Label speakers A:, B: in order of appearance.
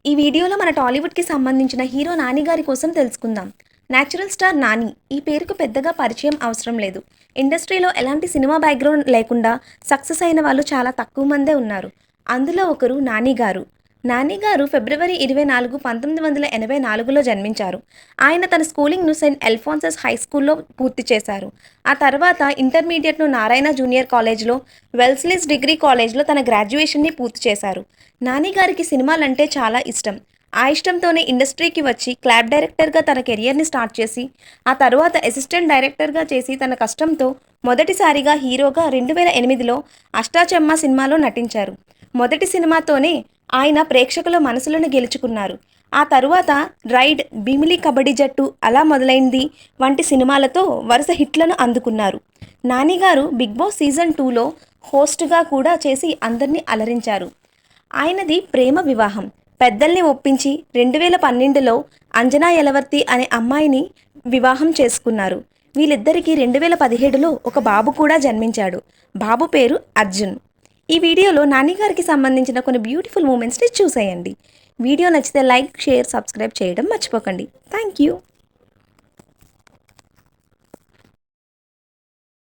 A: ఈ వీడియోలో మన టాలీవుడ్‌కి సంబంధించిన హీరో 'నాని' గారి కోసం తెలుసుకుందాం. నేచురల్ స్టార్ 'నాని' ఈ పేరుకు పెద్దగా పరిచయం అవసరం లేదు. ఇండస్ట్రీలో ఎలాంటి సినిమా బ్యాక్‌గ్రౌండ్ లేకుండా సక్సెస్ అయిన వాళ్ళు చాలా తక్కువ మందే ఉన్నారు. అందులో ఒకరు 'నాని' గారు. 'నాని' గారు ఫిబ్రవరి 24, 1984లో జన్మించారు. ఆయన తన స్కూలింగ్‌ను సెయింట్ అల్ఫోన్సస్ హై స్కూల్‌లో పూర్తి చేశారు. ఆ తర్వాత ఇంటర్మీడియేట్‌ను నారాయణ జూనియర్ కాలేజ్‌లో, వెల్స్లీస్ డిగ్రీ కాలేజ్‌లో తన గ్రాడ్యుయేషన్‌ని పూర్తి చేశారు. 'నాని' గారికి సినిమాలంటే చాలా ఇష్టం. ఆ ఇష్టంతోనే ఇండస్ట్రీకి వచ్చి క్లాప్ డైరెక్టర్‌గా తన కెరియర్‌ని స్టార్ట్ చేసి, ఆ తరువాత అసిస్టెంట్ డైరెక్టర్‌గా చేసి తన కష్టంతో మొదటిసారిగా హీరోగా 2008లో 'అష్టాచెమ్మా' సినిమాలో నటించారు. మొదటి సినిమాతోనే ఆయన ప్రేక్షకుల మనసులను గెలుచుకున్నారు. ఆ తరువాత 'రైడ్', 'భీమిలి కబడ్డీ జట్టు', 'అలా మొదలైంది' వంటి సినిమాలతో వరుస హిట్లను అందుకున్నారు. 'నాని' గారు 'బిగ్ బాస్ సీజన్ 2లో హోస్ట్‌గా కూడా చేసి అందరినీ అలరించారు. ఆయనది ప్రేమ వివాహం. పెద్దల్ని ఒప్పించి 2012లో అంజనా యలవర్తి అనే అమ్మాయిని వివాహం చేసుకున్నారు. వీళ్ళిద్దరికీ 2017లో ఒక బాబు కూడా జన్మించాడు. బాబు పేరు అర్జున్. ఈ వీడియోలో 'నాని' గారికి సంబంధించిన కొన్ని బ్యూటిఫుల్ మూమెంట్స్‌ని చూసేయండి. వీడియో నచ్చితే లైక్, షేర్, సబ్స్క్రైబ్ చేయడం మర్చిపోకండి. Thank you.